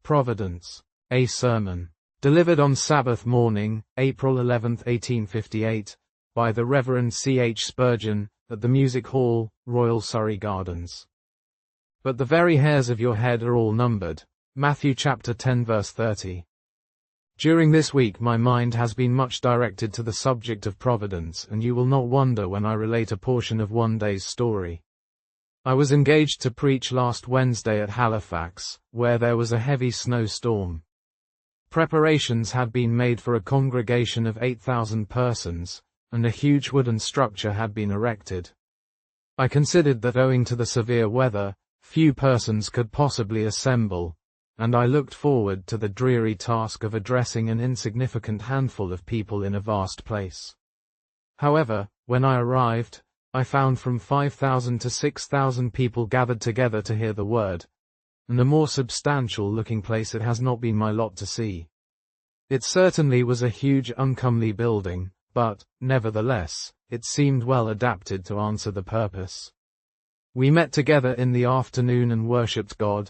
Providence. A sermon. Delivered on Sabbath morning, April 11, 1858, by the Reverend C. H. Spurgeon, at the Music Hall, Royal Surrey Gardens. But the very hairs of your head are all numbered. Matthew chapter 10 verse 30. During this week my mind has been much directed to the subject of providence, and you will not wonder when I relate a portion of one day's story. I was engaged to preach last Wednesday at Halifax, where there was a heavy snowstorm. Preparations had been made for a congregation of 8,000 persons, and a huge wooden structure had been erected. I considered that owing to the severe weather, few persons could possibly assemble, and I looked forward to the dreary task of addressing an insignificant handful of people in a vast place. However, when I arrived, I found from 5,000 to 6,000 people gathered together to hear the word, and a more substantial-looking place it has not been my lot to see. It certainly was a huge uncomely building, but, nevertheless, it seemed well adapted to answer the purpose. We met together in the afternoon and worshipped God,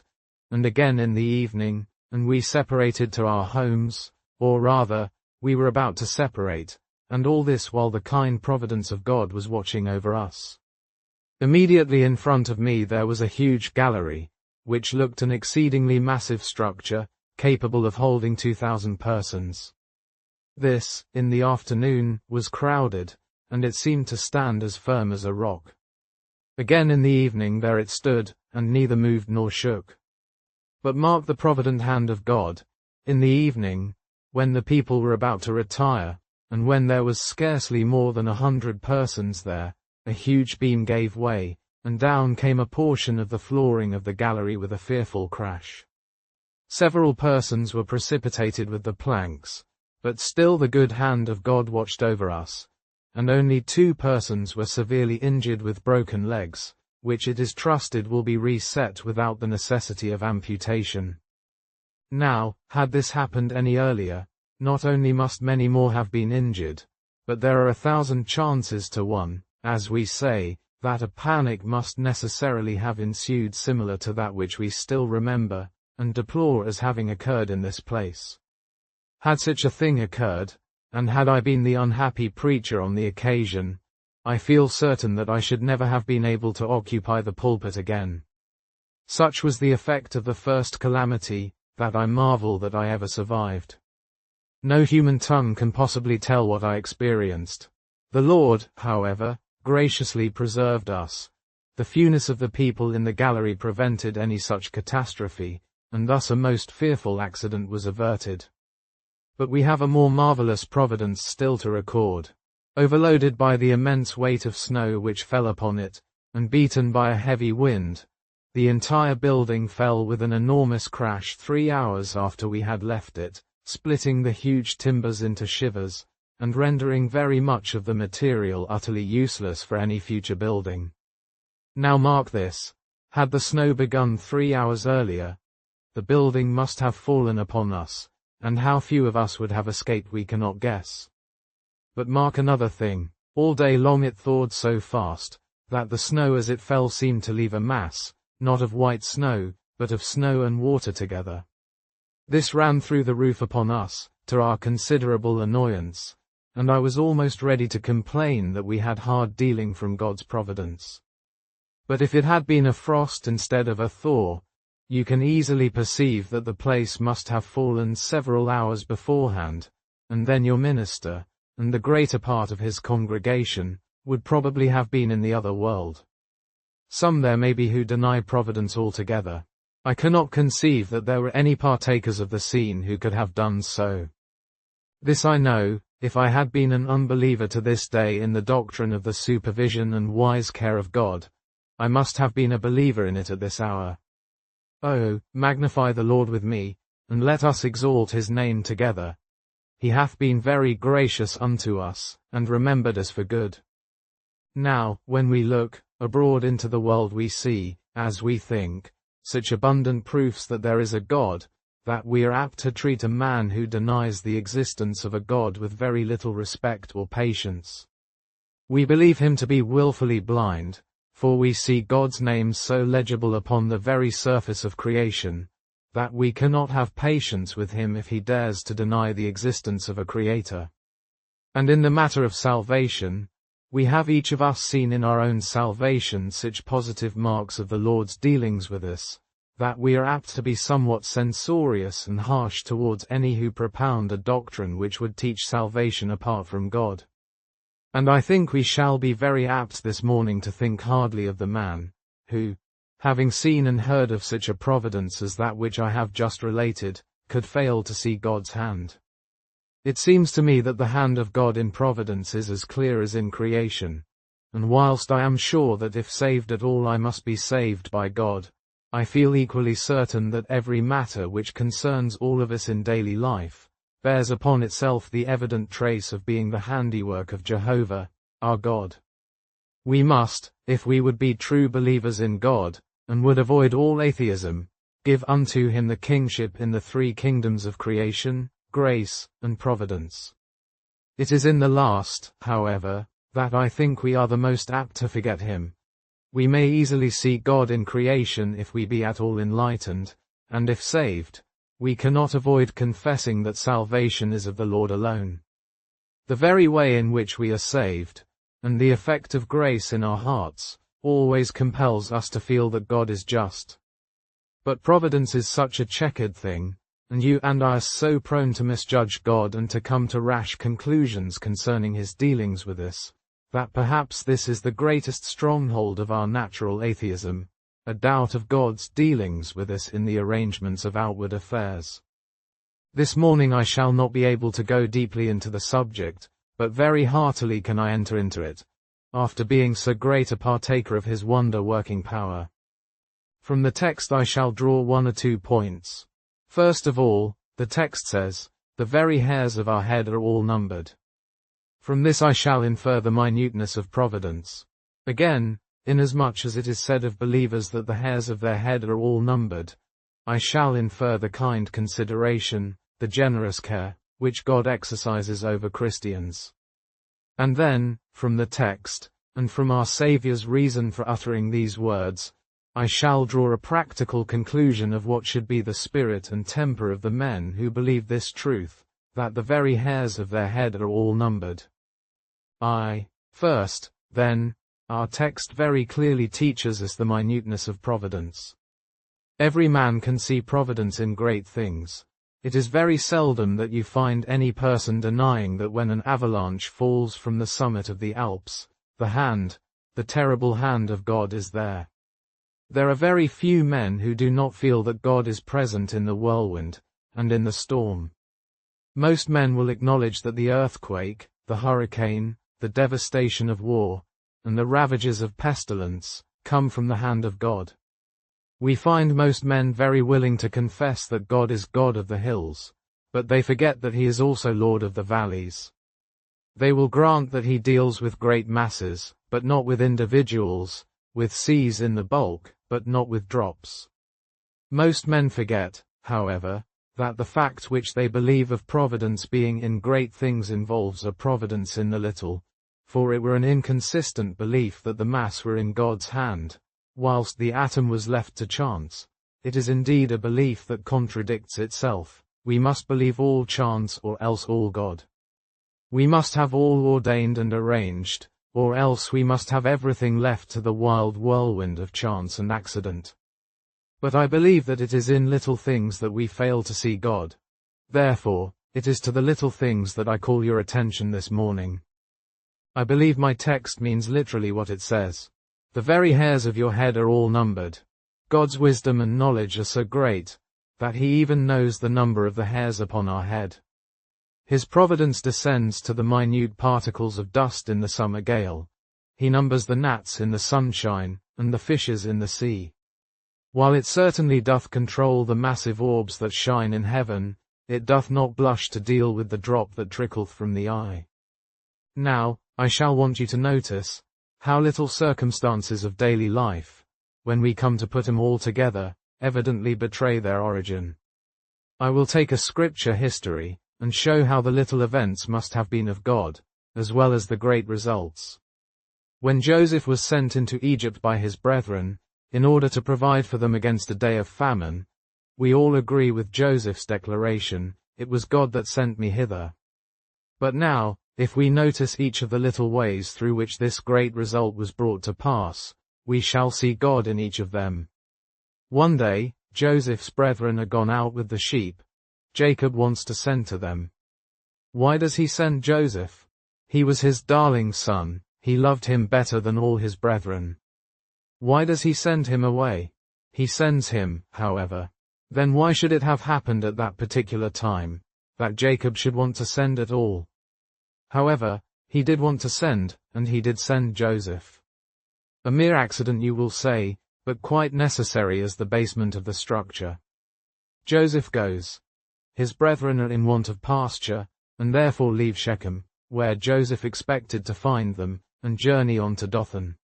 and again in the evening, and we separated to our homes, or rather, we were about to separate, and all this while the kind providence of God was watching over us. Immediately in front of me there was a huge gallery, which looked an exceedingly massive structure, capable of holding 2,000 persons. This, in the afternoon, was crowded, and it seemed to stand as firm as a rock. Again in the evening there it stood, and neither moved nor shook. But mark the provident hand of God. In the evening, when the people were about to retire, and when there was scarcely more than 100 persons there, a huge beam gave way, and down came a portion of the flooring of the gallery with a fearful crash. Several persons were precipitated with the planks, but still the good hand of God watched over us, and only 2 persons were severely injured with broken legs, which it is trusted will be reset without the necessity of amputation. Now, had this happened any earlier, not only must many more have been injured, but there are 1,000 chances to 1, as we say, that a panic must necessarily have ensued similar to that which we still remember, and deplore as having occurred in this place. Had such a thing occurred, and had I been the unhappy preacher on the occasion, I feel certain that I should never have been able to occupy the pulpit again. Such was the effect of the first calamity, that I marvel that I ever survived. No human tongue can possibly tell what I experienced. The Lord, however, graciously preserved us. The fewness of the people in the gallery prevented any such catastrophe, and thus a most fearful accident was averted. But we have a more marvelous providence still to record. Overloaded by the immense weight of snow which fell upon it, and beaten by a heavy wind, the entire building fell with an enormous crash 3 hours after we had left it, splitting the huge timbers into shivers, and rendering very much of the material utterly useless for any future building. Now mark this, had the snow begun 3 hours earlier, the building must have fallen upon us, and how few of us would have escaped we cannot guess. But mark another thing, all day long it thawed so fast, that the snow as it fell seemed to leave a mass, not of white snow, but of snow and water together. This ran through the roof upon us, to our considerable annoyance, and I was almost ready to complain that we had hard dealing from God's providence. But if it had been a frost instead of a thaw, you can easily perceive that the place must have fallen several hours beforehand, and then your minister, and the greater part of his congregation, would probably have been in the other world. Some there may be who deny providence altogether. I cannot conceive that there were any partakers of the scene who could have done so. This I know, if I had been an unbeliever to this day in the doctrine of the supervision and wise care of God, I must have been a believer in it at this hour. Oh, magnify the Lord with me, and let us exalt his name together. He hath been very gracious unto us, and remembered us for good. Now, when we look abroad into the world we see, as we think, such abundant proofs that there is a God, that we are apt to treat a man who denies the existence of a God with very little respect or patience. We believe him to be willfully blind, for we see God's name so legible upon the very surface of creation, that we cannot have patience with him if he dares to deny the existence of a Creator. And in the matter of salvation, we have each of us seen in our own salvation such positive marks of the Lord's dealings with us, that we are apt to be somewhat censorious and harsh towards any who propound a doctrine which would teach salvation apart from God. And I think we shall be very apt this morning to think hardly of the man, who, having seen and heard of such a providence as that which I have just related, could fail to see God's hand. It seems to me that the hand of God in providence is as clear as in creation, and whilst I am sure that if saved at all I must be saved by God, I feel equally certain that every matter which concerns all of us in daily life, bears upon itself the evident trace of being the handiwork of Jehovah, our God. We must, if we would be true believers in God, and would avoid all atheism, give unto him the kingship in the three kingdoms of creation, grace, and providence. It is in the last, however, that I think we are the most apt to forget him. We may easily see God in creation if we be at all enlightened, and if saved, we cannot avoid confessing that salvation is of the Lord alone. The very way in which we are saved, and the effect of grace in our hearts, always compels us to feel that God is just. But providence is such a checkered thing, and you and I are so prone to misjudge God and to come to rash conclusions concerning his dealings with us, that perhaps this is the greatest stronghold of our natural atheism, a doubt of God's dealings with us in the arrangements of outward affairs. This morning I shall not be able to go deeply into the subject, but very heartily can I enter into it, after being so great a partaker of his wonder-working power. From the text I shall draw 1 or 2 points. First of all, the text says, "The very hairs of our head are all numbered." From this I shall infer the minuteness of providence. Again, inasmuch as it is said of believers that the hairs of their head are all numbered, I shall infer the kind consideration, the generous care, which God exercises over Christians. And then, from the text, and from our Saviour's reason for uttering these words, I shall draw a practical conclusion of what should be the spirit and temper of the men who believe this truth, that the very hairs of their head are all numbered. First, then, our text very clearly teaches us the minuteness of providence. Every man can see providence in great things. It is very seldom that you find any person denying that when an avalanche falls from the summit of the Alps, the terrible hand of God is there. There are very few men who do not feel that God is present in the whirlwind, and in the storm. Most men will acknowledge that the earthquake, the hurricane, the devastation of war, and the ravages of pestilence, come from the hand of God. We find most men very willing to confess that God is God of the hills, but they forget that he is also Lord of the valleys. They will grant that he deals with great masses, but not with individuals, with seas in the bulk, but not with drops. Most men forget, however, that the fact which they believe of providence being in great things involves a providence in the little, for it were an inconsistent belief that the mass were in God's hand, whilst the atom was left to chance. It is indeed a belief that contradicts itself. We must believe all chance or else all God. We must have all ordained and arranged, or else we must have everything left to the wild whirlwind of chance and accident. But I believe that it is in little things that we fail to see God. Therefore, it is to the little things that I call your attention this morning. I believe my text means literally what it says. The very hairs of your head are all numbered. God's wisdom and knowledge are so great, that he even knows the number of the hairs upon our head. His providence descends to the minute particles of dust in the summer gale. He numbers the gnats in the sunshine, and the fishes in the sea. While it certainly doth control the massive orbs that shine in heaven, it doth not blush to deal with the drop that trickleth from the eye. Now, I shall want you to notice how little circumstances of daily life, when we come to put 'em all together, evidently betray their origin. I will take a scripture history, and show how the little events must have been of God, as well as the great results. When Joseph was sent into Egypt by his brethren, in order to provide for them against a day of famine, We all agree with Joseph's declaration, "It was God that sent me hither." But now, if we notice each of the little ways through which this great result was brought to pass, we shall see God in each of them. One day, Joseph's brethren are gone out with the sheep. Jacob wants to send to them. Why does he send Joseph? He was his darling son, he loved him better than all his brethren. Why does he send him away? He sends him, however. Then why should it have happened at that particular time, that Jacob should want to send at all? However, he did want to send, and he did send Joseph. A mere accident, you will say, but quite necessary as the basement of the structure. Joseph goes. His brethren are in want of pasture, and therefore leave Shechem, where Joseph expected to find them, and journey on to Dothan.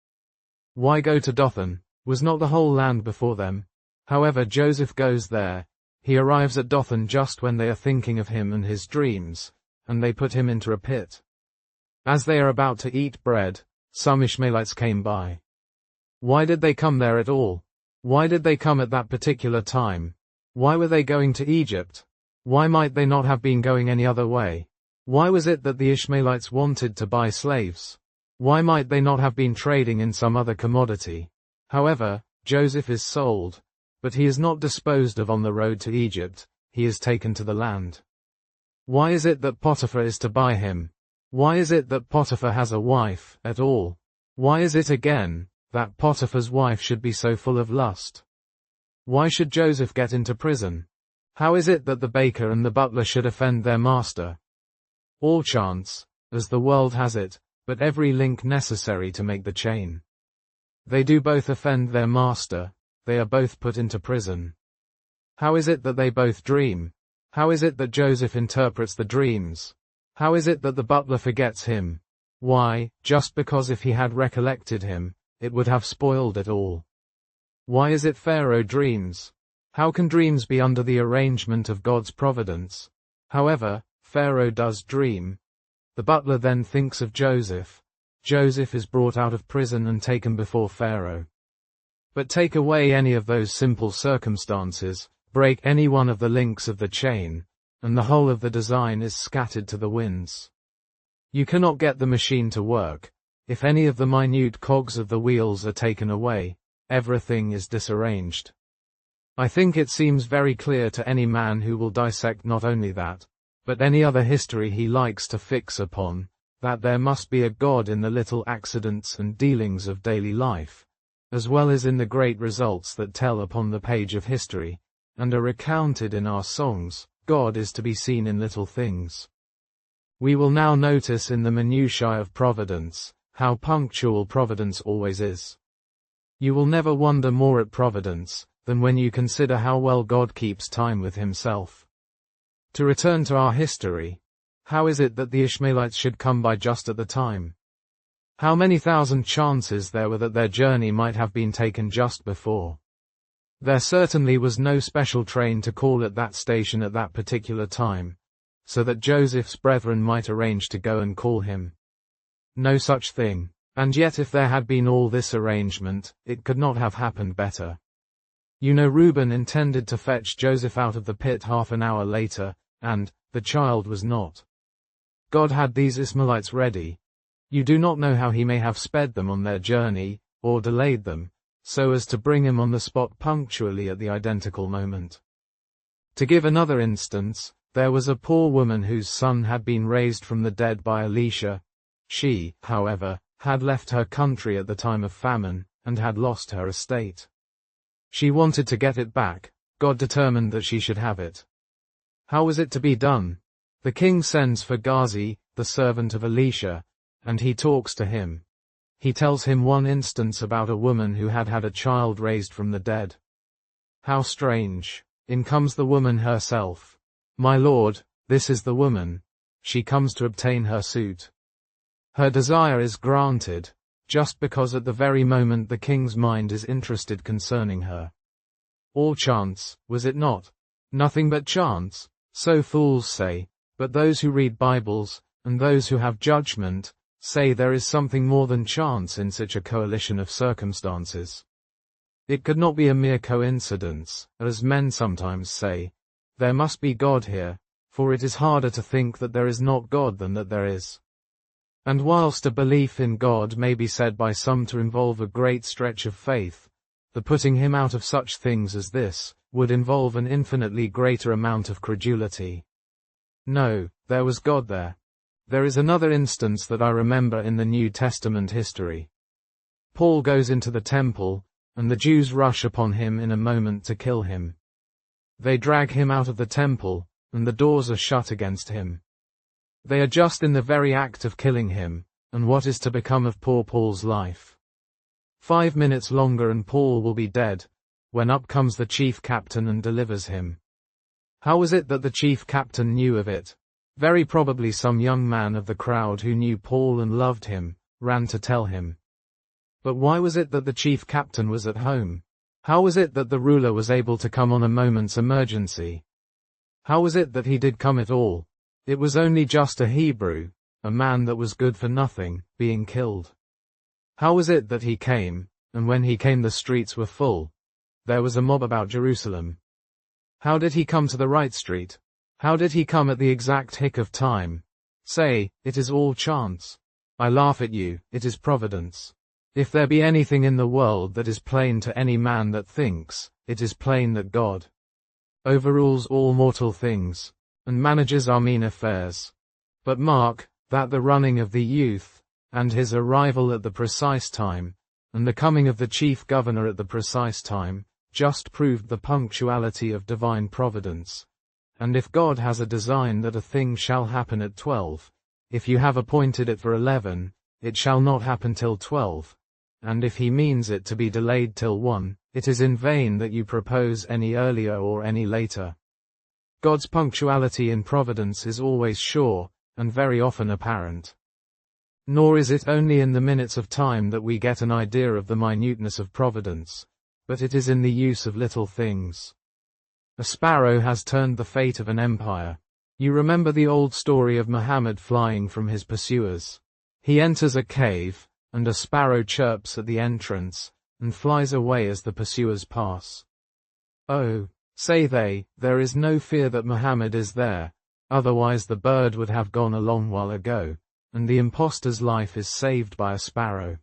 Why go to Dothan? Was not the whole land before them? However, Joseph goes there. He arrives at Dothan just when they are thinking of him and his dreams, and they put him into a pit. As they are about to eat bread, some Ishmaelites came by. Why did they come there at all? Why did they come at that particular time? Why were they going to Egypt? Why might they not have been going any other way? Why was it that the Ishmaelites wanted to buy slaves? Why might they not have been trading in some other commodity? However, Joseph is sold, but he is not disposed of on the road to Egypt, he is taken to the land. Why is it that Potiphar is to buy him? Why is it that Potiphar has a wife, at all? Why is it again, that Potiphar's wife should be so full of lust? Why should Joseph get into prison? How is it that the baker and the butler should offend their master? All chance, as the world has it, but every link necessary to make the chain. They do both offend their master, they are both put into prison. How is it that they both dream? How is it that Joseph interprets the dreams? How is it that the butler forgets him? Why, just because if he had recollected him, it would have spoiled it all. Why is it Pharaoh dreams? How can dreams be under the arrangement of God's providence? However, Pharaoh does dream. The butler then thinks of Joseph. Joseph is brought out of prison and taken before Pharaoh. But take away any of those simple circumstances, break any one of the links of the chain, and the whole of the design is scattered to the winds. You cannot get the machine to work. If any of the minute cogs of the wheels are taken away, everything is disarranged. I think it seems very clear to any man who will dissect not only that, but any other history he likes to fix upon, that there must be a God in the little accidents and dealings of daily life, as well as in the great results that tell upon the page of history, and are recounted in our songs. God is to be seen in little things. We will now notice in the minutiae of Providence, how punctual Providence always is. You will never wonder more at Providence, than when you consider how well God keeps time with himself. To return to our history, how is it that the Ishmaelites should come by just at the time? How many thousand chances there were that their journey might have been taken just before? There certainly was no special train to call at that station at that particular time, so that Joseph's brethren might arrange to go and call him. No such thing, and yet if there had been all this arrangement, it could not have happened better. You know, Reuben intended to fetch Joseph out of the pit half an hour later, and the child was not. God had these Ishmaelites ready. You do not know how he may have sped them on their journey, or delayed them, so as to bring him on the spot punctually at the identical moment. To give another instance, there was a poor woman whose son had been raised from the dead by Elisha. She, however, had left her country at the time of famine, and had lost her estate. She wanted to get it back. God determined that she should have it. How was it to be done? The king sends for Gazi, the servant of Elisha, and he talks to him. He tells him one instance about a woman who had had a child raised from the dead. How strange! In comes the woman herself. My lord, this is the woman. She comes to obtain her suit. Her desire is granted, just because at the very moment the king's mind is interested concerning her. All chance, was it not? Nothing but chance, so fools say, but those who read Bibles, and those who have judgment, say there is something more than chance in such a coalition of circumstances. It could not be a mere coincidence, as men sometimes say. There must be God here, for it is harder to think that there is not God than that there is. And whilst a belief in God may be said by some to involve a great stretch of faith, the putting him out of such things as this would involve an infinitely greater amount of credulity. No, there was God there. There is another instance that I remember in the New Testament history. Paul goes into the temple, and the Jews rush upon him in a moment to kill him. They drag him out of the temple, and the doors are shut against him. They are just in the very act of killing him, and what is to become of poor Paul's life? 5 minutes longer and Paul will be dead, when up comes the chief captain and delivers him. How was it that the chief captain knew of it? Very probably some young man of the crowd who knew Paul and loved him, ran to tell him. But why was it that the chief captain was at home? How was it that the ruler was able to come on a moment's emergency? How was it that he did come at all? It was only just a Hebrew, a man that was good for nothing, being killed. How was it that he came, and when he came the streets were full? There was a mob about Jerusalem. How did he come to the right street? How did he come at the exact hick of time? Say, it is all chance. I laugh at you, it is providence. If there be anything in the world that is plain to any man that thinks, it is plain that God overrules all mortal things, and manages our mean affairs. But mark, that the running of the youth, and his arrival at the precise time, and the coming of the chief governor at the precise time, just proved the punctuality of divine providence. And if God has a design that a thing shall happen at 12, if you have appointed it for 11, it shall not happen till 12. And if he means it to be delayed till 1, it is in vain that you propose any earlier or any later. God's punctuality in providence is always sure, and very often apparent. Nor is it only in the minutes of time that we get an idea of the minuteness of providence, but it is in the use of little things. A sparrow has turned the fate of an empire. You remember the old story of Muhammad flying from his pursuers. He enters a cave, and a sparrow chirps at the entrance, and flies away as the pursuers pass. Oh, say they, there is no fear that Muhammad is there, otherwise the bird would have gone a long while ago, and the impostor's life is saved by a sparrow.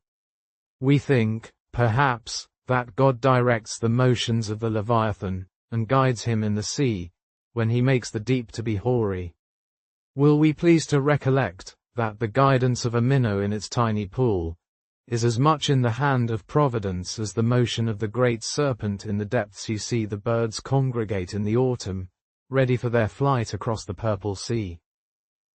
We think, perhaps, that God directs the motions of the Leviathan, and guides him in the sea, when he makes the deep to be hoary. Will we please to recollect, that the guidance of a minnow in its tiny pool is as much in the hand of providence as the motion of the great serpent in the depths. You see the birds congregate in the autumn, ready for their flight across the purple sea.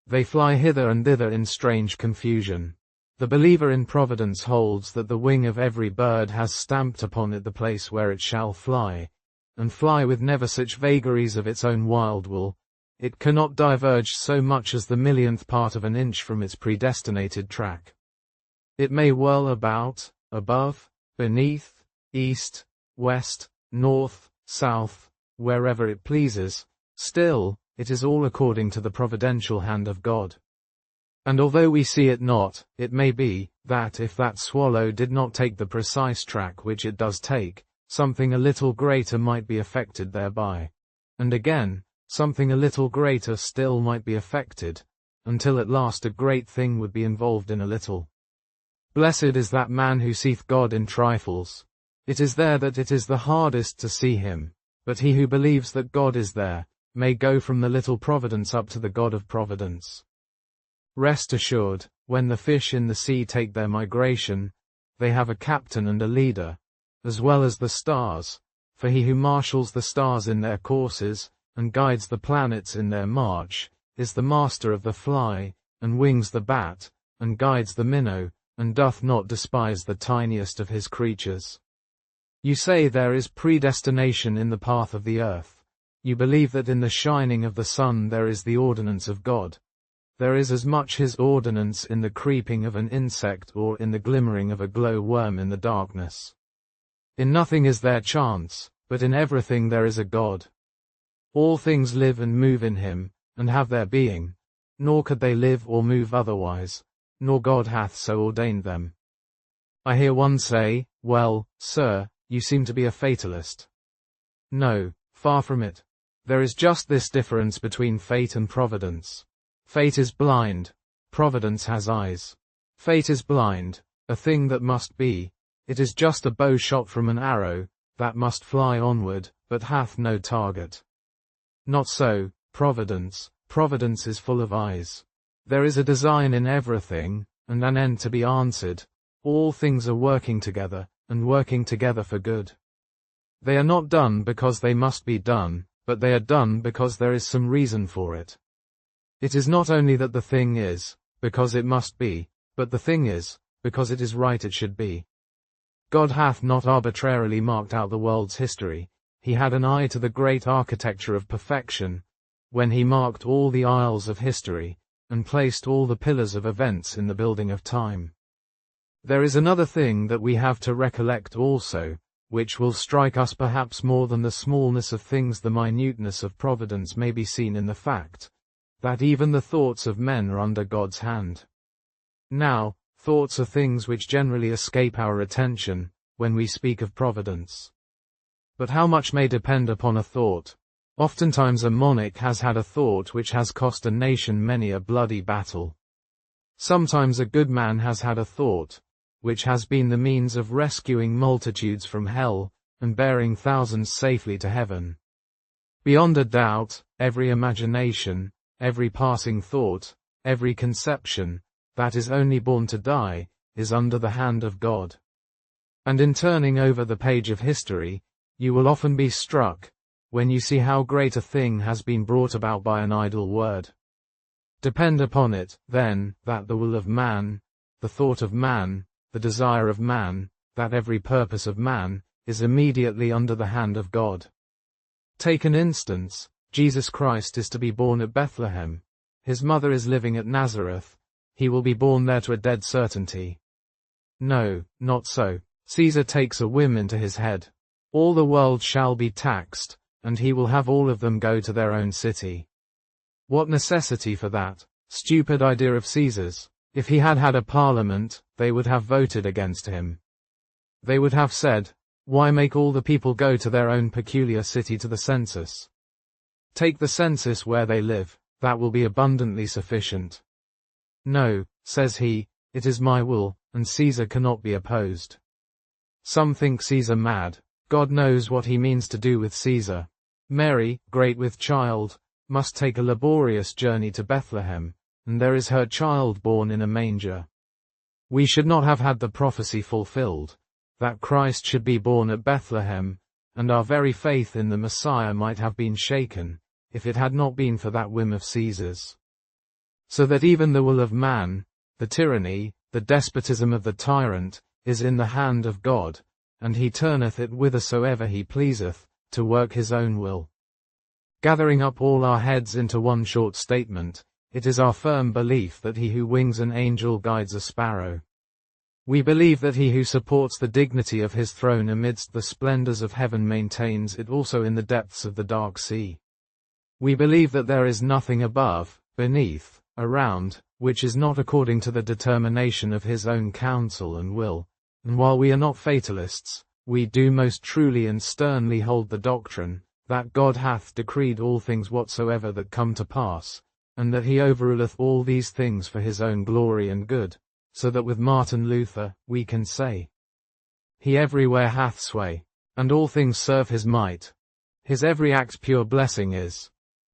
They fly hither and thither in strange confusion. The believer in providence holds that the wing of every bird has stamped upon it the place where it shall fly, and fly with never such vagaries of its own wild will. It cannot diverge so much as the millionth part of an inch from its predestinated track. It may whirl about, above, beneath, east, west, north, south, wherever it pleases, still, it is all according to the providential hand of God. And although we see it not, it may be, that if that swallow did not take the precise track which it does take, something a little greater might be effected thereby. And again, something a little greater still might be effected, until at last a great thing would be involved in a little. Blessed is that man who seeth God in trifles. It is there that it is the hardest to see him, but he who believes that God is there, may go from the little providence up to the God of providence. Rest assured, when the fish in the sea take their migration, they have a captain and a leader, as well as the stars, for he who marshals the stars in their courses, and guides the planets in their march, is the master of the fly, and wings the bat, and guides the minnow, and doth not despise the tiniest of his creatures. You say there is predestination in the path of the earth. You believe that in the shining of the sun there is the ordinance of God. There is as much his ordinance in the creeping of an insect or in the glimmering of a glow-worm in the darkness. In nothing is there chance, but in everything there is a God. All things live and move in him, and have their being, nor could they live or move otherwise, nor God hath so ordained them. I hear one say, well, sir, you seem to be a fatalist. No, far from it. There is just this difference between fate and providence. Fate is blind, providence has eyes. Fate is blind, a thing that must be. It is just a bow shot from an arrow, that must fly onward, but hath no target. Not so, providence. Providence is full of eyes. There is a design in everything, and an end to be answered. All things are working together, and working together for good. They are not done because they must be done, but they are done because there is some reason for it. It is not only that the thing is, because it must be, but the thing is, because it is right it should be. God hath not arbitrarily marked out the world's history. He had an eye to the great architecture of perfection, when he marked all the aisles of history, and placed all the pillars of events in the building of time. There is another thing that we have to recollect also, which will strike us perhaps more than the smallness of things. The minuteness of providence may be seen in the fact that even the thoughts of men are under God's hand. Now, thoughts are things which generally escape our attention when we speak of providence. But how much may depend upon a thought? Oftentimes a monarch has had a thought which has cost a nation many a bloody battle. Sometimes a good man has had a thought which has been the means of rescuing multitudes from hell, and bearing thousands safely to heaven. Beyond a doubt, every imagination, every passing thought, every conception, that is only born to die, is under the hand of God. And in turning over the page of history, you will often be struck, when you see how great a thing has been brought about by an idle word. Depend upon it, then, that the will of man, the thought of man, the desire of man, that every purpose of man, is immediately under the hand of God. Take an instance, Jesus Christ is to be born at Bethlehem. His mother is living at Nazareth. He will be born there to a dead certainty. No, not so. Caesar takes a whim into his head. All the world shall be taxed, and he will have all of them go to their own city. What necessity for that? Stupid idea of Caesar's. If he had had a parliament, they would have voted against him. They would have said, "Why make all the people go to their own peculiar city to the census? Take the census where they live, that will be abundantly sufficient." No, says he, it is my will, and Caesar cannot be opposed. Some think Caesar mad. God knows what he means to do with Caesar. Mary, great with child, must take a laborious journey to Bethlehem, and there is her child born in a manger. We should not have had the prophecy fulfilled, that Christ should be born at Bethlehem, and our very faith in the Messiah might have been shaken, if it had not been for that whim of Caesar's. So that even the will of man, the tyranny, the despotism of the tyrant, is in the hand of God, and he turneth it whithersoever he pleaseth, to work his own will. Gathering up all our heads into one short statement, it is our firm belief that he who wings an angel guides a sparrow. We believe that he who supports the dignity of his throne amidst the splendors of heaven maintains it also in the depths of the dark sea. We believe that there is nothing above, beneath, around, which is not according to the determination of his own counsel and will, and while we are not fatalists, we do most truly and sternly hold the doctrine, that God hath decreed all things whatsoever that come to pass, and that he overruleth all these things for his own glory and good, so that with Martin Luther, we can say, he everywhere hath sway, and all things serve his might. His every act pure blessing is,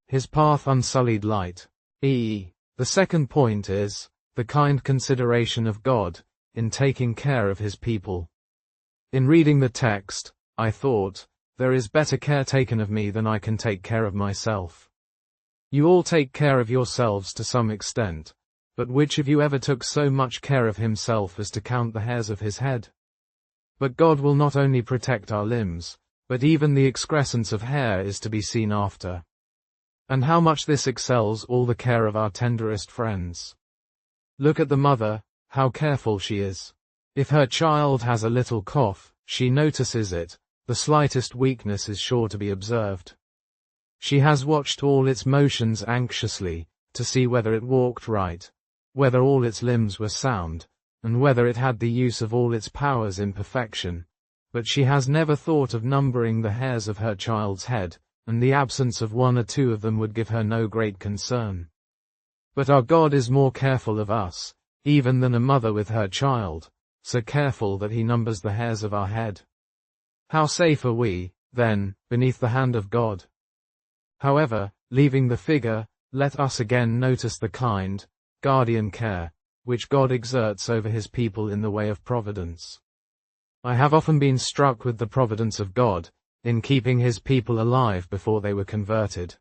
his path unsullied light. The second point is, the kind consideration of God, in taking care of his people. In reading the text, I thought, there is better care taken of me than I can take care of myself. You all take care of yourselves to some extent, but which of you ever took so much care of himself as to count the hairs of his head? But God will not only protect our limbs, but even the excrescence of hair is to be seen after. And how much this excels all the care of our tenderest friends. Look at the mother, how careful she is. If her child has a little cough, she notices it, the slightest weakness is sure to be observed. She has watched all its motions anxiously, to see whether it walked right, whether all its limbs were sound, and whether it had the use of all its powers in perfection. but she has never thought of numbering the hairs of her child's head, and the absence of one or two of them would give her no great concern. But our God is more careful of us, even than a mother with her child, so careful that he numbers the hairs of our head. How safe are we, then, beneath the hand of God? However, leaving the figure, let us again notice the kind, guardian care, which God exerts over his people in the way of providence. I have often been struck with the providence of God, in keeping his people alive before they were converted.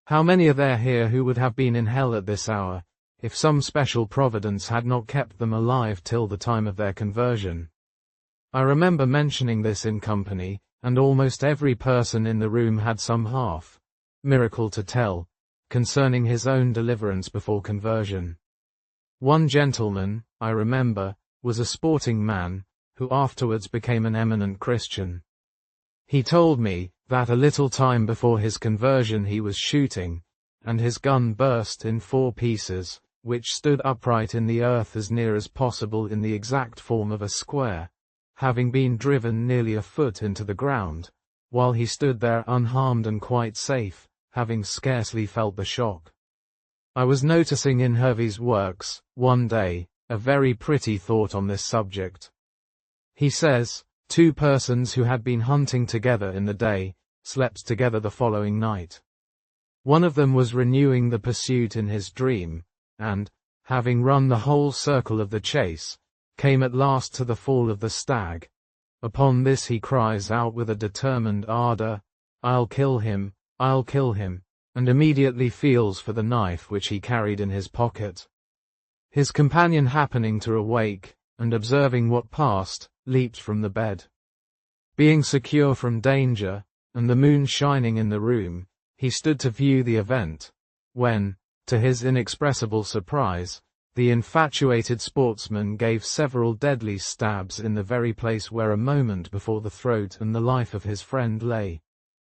How many are there here who would have been in hell at this hour, if some special providence had not kept them alive till the time of their conversion? I remember mentioning this in company, and almost every person in the room had some miracle to tell, concerning his own deliverance before conversion. One gentleman, I remember, was a sporting man, who afterwards became an eminent Christian. He told me that a little time before his conversion he was shooting, and his gun burst in 4 pieces, which stood upright in the earth as near as possible in the exact form of a square, having been driven nearly a foot into the ground, while he stood there unharmed and quite safe, having scarcely felt the shock. I was noticing in Hervey's works, one day, a very pretty thought on this subject. He says, 2 persons who had been hunting together in the day, slept together the following night. One of them was renewing the pursuit in his dream, and, having run the whole circle of the chase, came at last to the fall of the stag. Upon this he cries out with a determined ardor, "I'll kill him, I'll kill him," and immediately feels for the knife which he carried in his pocket. His companion happening to awake, and observing what passed, leaped from the bed. Being secure from danger, and the moon shining in the room, he stood to view the event, when, to his inexpressible surprise, the infatuated sportsman gave several deadly stabs in the very place where a moment before the throat and the life of his friend lay.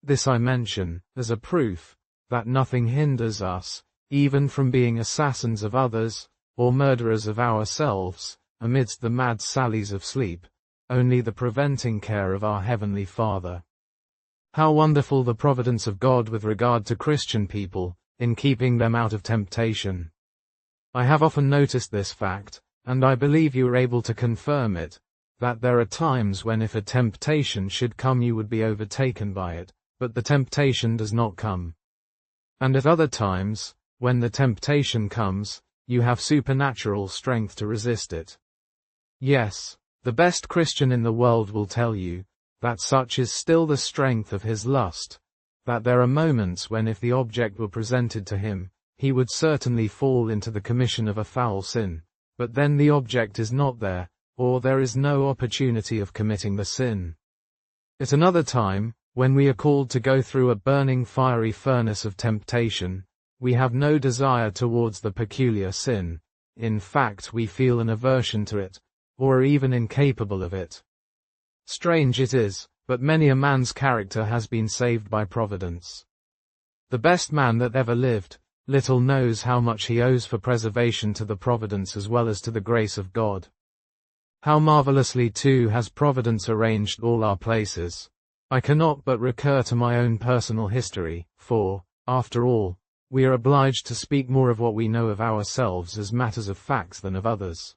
This I mention, as a proof, that nothing hinders us, even from being assassins of others, or murderers of ourselves, amidst the mad sallies of sleep, only the preventing care of our Heavenly Father. How wonderful the providence of God with regard to Christian people, in keeping them out of temptation. I have often noticed this fact, and I believe you are able to confirm it, that there are times when if a temptation should come you would be overtaken by it, but the temptation does not come. And at other times, when the temptation comes, you have supernatural strength to resist it. Yes, the best Christian in the world will tell you, that such is still the strength of his lust, that there are moments when if the object were presented to him, he would certainly fall into the commission of a foul sin, but then the object is not there, or there is no opportunity of committing the sin. At another time, when we are called to go through a burning fiery furnace of temptation, we have no desire towards the peculiar sin, in fact we feel an aversion to it, or are even incapable of it. Strange it is, but many a man's character has been saved by providence. The best man that ever lived, little knows how much he owes for preservation to the providence as well as to the grace of God. How marvelously too has providence arranged all our places. I cannot but recur to my own personal history, for, after all, we are obliged to speak more of what we know of ourselves as matters of facts than of others.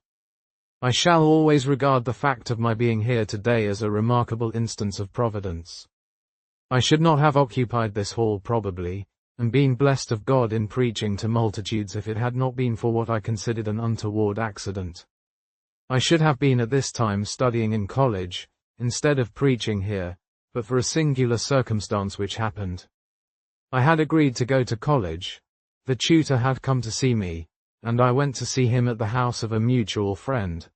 I shall always regard the fact of my being here today as a remarkable instance of providence. I should not have occupied this hall probably, and been blessed of God in preaching to multitudes if it had not been for what I considered an untoward accident. I should have been at this time studying in college, instead of preaching here, but for a singular circumstance which happened. I had agreed to go to college. The tutor had come to see me, and I went to see him at the house of a mutual friend.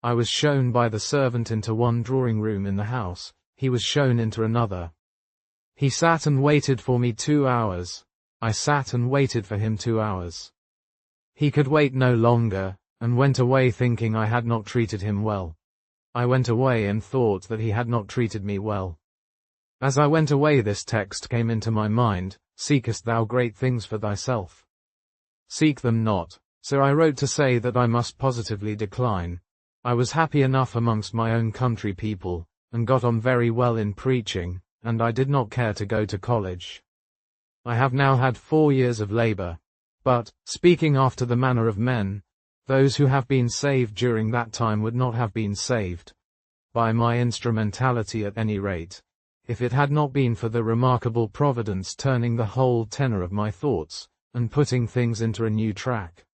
I was shown by the servant into one drawing room in the house, he was shown into another. He sat and waited for me 2 hours. I sat and waited for him 2 hours. He could wait no longer, and went away thinking I had not treated him well. I went away and thought that he had not treated me well. As I went away this text came into my mind, "Seekest thou great things for thyself? Seek them not." So I wrote to say that I must positively decline. I was happy enough amongst my own country people, and got on very well in preaching, and I did not care to go to college. I have now had 4 years of labor. But, speaking after the manner of men, those who have been saved during that time would not have been saved, by my instrumentality at any rate, if it had not been for the remarkable Providence turning the whole tenor of my thoughts, and putting things into a new track.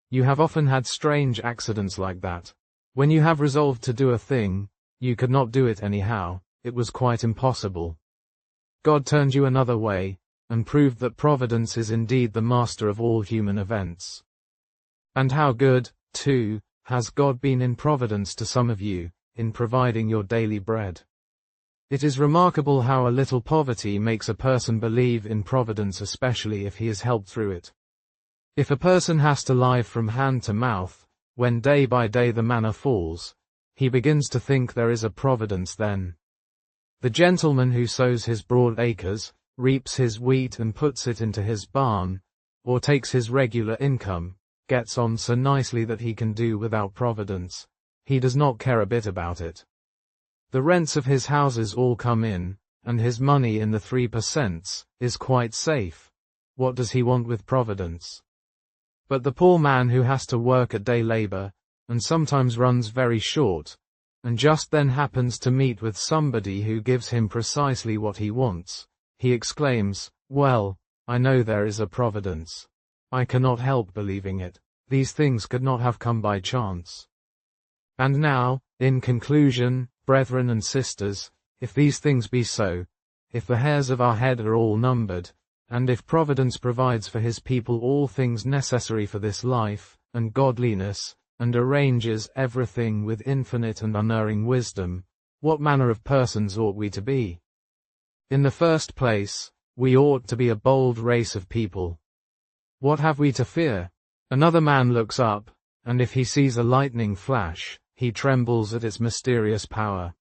You have often had strange accidents like that. When you have resolved to do a thing, you could not do it anyhow, it was quite impossible. God turned you another way, and proved that Providence is indeed the master of all human events. And how good, too, has God been in Providence to some of you, in providing your daily bread. It is remarkable how a little poverty makes a person believe in Providence, especially if he is helped through it. If a person has to live from hand to mouth, when day by day the manna falls, he begins to think there is a Providence then. The gentleman who sows his broad acres, reaps his wheat and puts it into his barn, or takes his regular income, gets on so nicely that he can do without Providence. He does not care a bit about it. The rents of his houses all come in, and his money in the 3% is quite safe. What does he want with Providence? But the poor man who has to work at day labor, and sometimes runs very short, and just then happens to meet with somebody who gives him precisely what he wants, he exclaims, "Well, I know there is a Providence. I cannot help believing it. These things could not have come by chance." And now, in conclusion, brethren and sisters, if these things be so, if the hairs of our head are all numbered, and if Providence provides for his people all things necessary for this life, and godliness, and arranges everything with infinite and unerring wisdom, what manner of persons ought we to be? In the first place, we ought to be a bold race of people. What have we to fear? Another man looks up, and if he sees a lightning flash, he trembles at its mysterious power.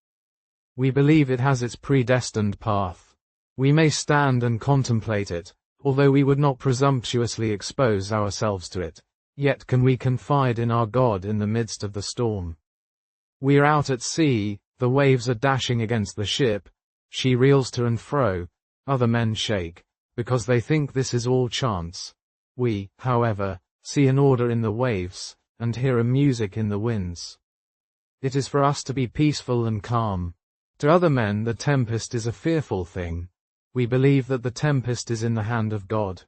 We believe it has its predestined path. We may stand and contemplate it, although we would not presumptuously expose ourselves to it, yet can we confide in our God in the midst of the storm. We are out at sea, the waves are dashing against the ship, she reels to and fro, other men shake, because they think this is all chance. We, however, see an order in the waves, and hear a music in the winds. It is for us to be peaceful and calm. To other men the tempest is a fearful thing. We believe that the tempest is in the hand of God.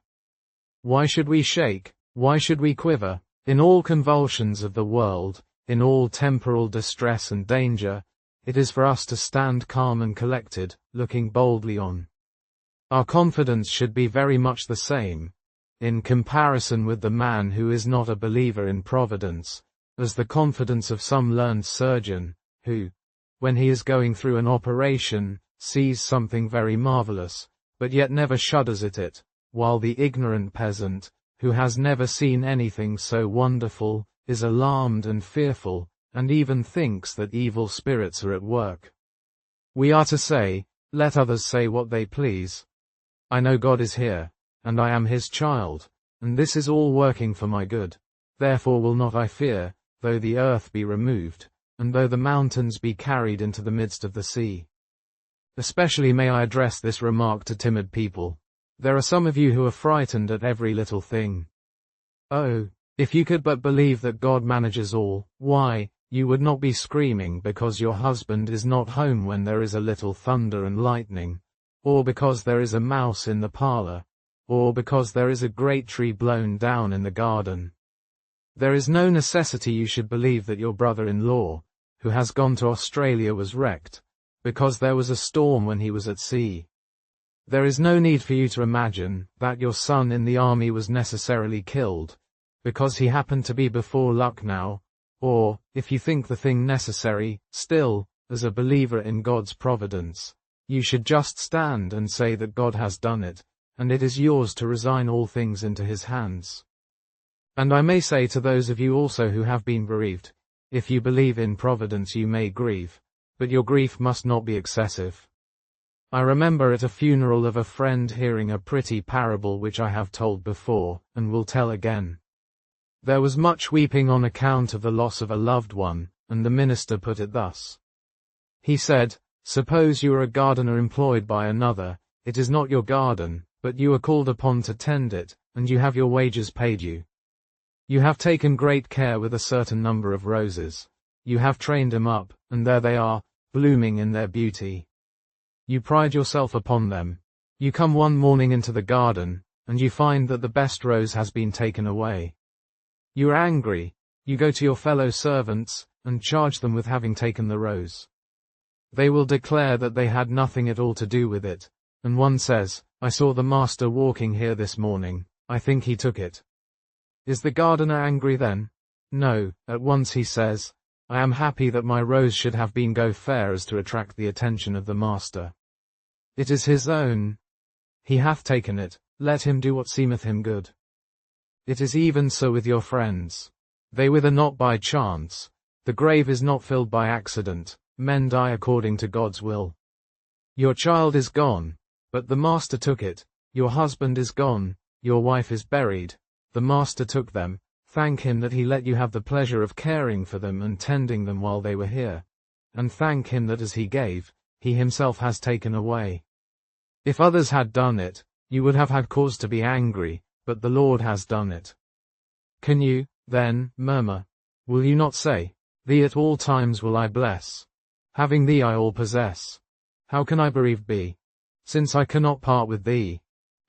Why should we shake? Why should we quiver? In all convulsions of the world, in all temporal distress and danger, it is for us to stand calm and collected, looking boldly on. Our confidence should be very much the same, in comparison with the man who is not a believer in Providence, as the confidence of some learned surgeon, who, when he is going through an operation, sees something very marvelous, but yet never shudders at it, while the ignorant peasant, who has never seen anything so wonderful, is alarmed and fearful, and even thinks that evil spirits are at work. We are to say, let others say what they please. I know God is here, and I am his child, and this is all working for my good. Therefore will not I fear, though the earth be removed, and though the mountains be carried into the midst of the sea. Especially may I address this remark to timid people. There are some of you who are frightened at every little thing. Oh, if you could but believe that God manages all, why, you would not be screaming because your husband is not home when there is a little thunder and lightning, or because there is a mouse in the parlor, or because there is a great tree blown down in the garden. There is no necessity you should believe that your brother-in-law, who has gone to Australia, was wrecked, because there was a storm when he was at sea. There is no need for you to imagine that your son in the army was necessarily killed, because he happened to be before Lucknow, or, if you think the thing necessary, still, as a believer in God's providence, you should just stand and say that God has done it, and it is yours to resign all things into his hands. And I may say to those of you also who have been bereaved, if you believe in providence you may grieve, but your grief must not be excessive. I remember at a funeral of a friend hearing a pretty parable which I have told before, and will tell again. There was much weeping on account of the loss of a loved one, and the minister put it thus. He said, "Suppose you are a gardener employed by another, it is not your garden, but you are called upon to tend it, and you have your wages paid you. You have taken great care with a certain number of roses. You have trained them up, and there they are, blooming in their beauty. You pride yourself upon them. You come one morning into the garden, and you find that the best rose has been taken away. You are angry. You go to your fellow servants, and charge them with having taken the rose. They will declare that they had nothing at all to do with it, and one says, 'I saw the master walking here this morning, I think he took it.' Is the gardener angry then? No, at once he says, 'I am happy that my rose should have been so fair as to attract the attention of the master. It is his own. He hath taken it, let him do what seemeth him good.' It is even so with your friends. They wither not by chance. The grave is not filled by accident. Men die according to God's will. Your child is gone, but the master took it. Your husband is gone, your wife is buried. The master took them. Thank him that he let you have the pleasure of caring for them and tending them while they were here. And thank him that as he gave, he himself has taken away. If others had done it, you would have had cause to be angry, but the Lord has done it. Can you, then, murmur? Will you not say, 'Thee at all times will I bless. Having thee I all possess. How can I bereaved be, since I cannot part with thee?'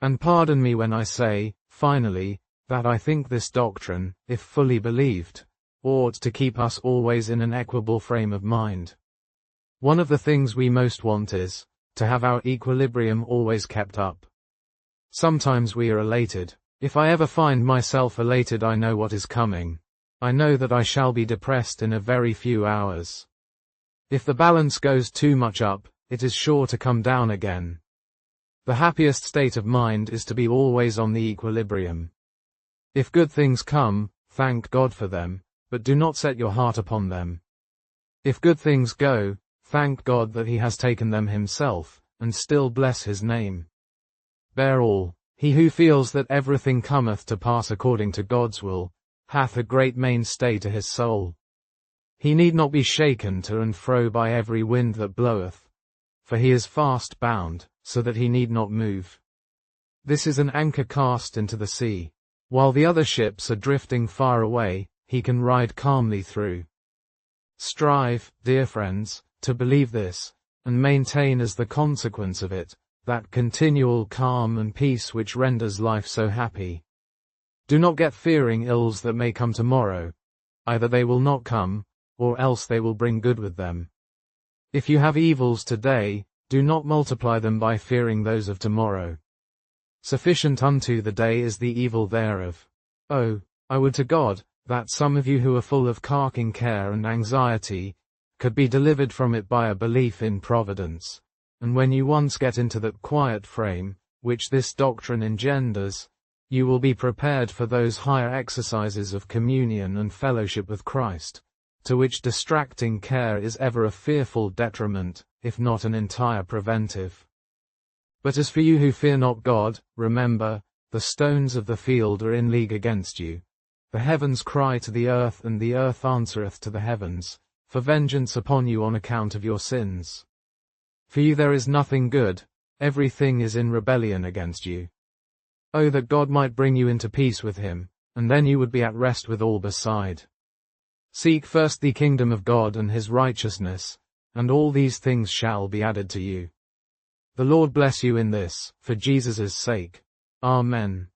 And pardon me when I say, finally, that I think this doctrine, if fully believed, ought to keep us always in an equable frame of mind. One of the things we most want is, to have our equilibrium always kept up. Sometimes we are elated. If I ever find myself elated, I know what is coming. I know that I shall be depressed in a very few hours. If the balance goes too much up, it is sure to come down again. The happiest state of mind is to be always on the equilibrium. If good things come, thank God for them, but do not set your heart upon them. If good things go, thank God that he has taken them himself, and still bless his name. Bear all. He who feels that everything cometh to pass according to God's will, hath a great mainstay to his soul. He need not be shaken to and fro by every wind that bloweth, for he is fast bound, so that he need not move. This is an anchor cast into the sea. While the other ships are drifting far away, he can ride calmly through. Strive, dear friends, to believe this, and maintain as the consequence of it, that continual calm and peace which renders life so happy. Do not get fearing ills that may come tomorrow. Either they will not come, or else they will bring good with them. If you have evils today, do not multiply them by fearing those of tomorrow. Sufficient unto the day is the evil thereof. Oh, I would to God, that some of you who are full of carking care and anxiety, could be delivered from it by a belief in Providence, and when you once get into that quiet frame, which this doctrine engenders, you will be prepared for those higher exercises of communion and fellowship with Christ, to which distracting care is ever a fearful detriment, if not an entire preventive. But as for you who fear not God, remember, the stones of the field are in league against you. The heavens cry to the earth, and the earth answereth to the heavens, for vengeance upon you on account of your sins. For you there is nothing good, everything is in rebellion against you. Oh, that God might bring you into peace with him, and then you would be at rest with all beside. Seek first the kingdom of God and his righteousness, and all these things shall be added to you. The Lord bless you in this, for Jesus' sake. Amen.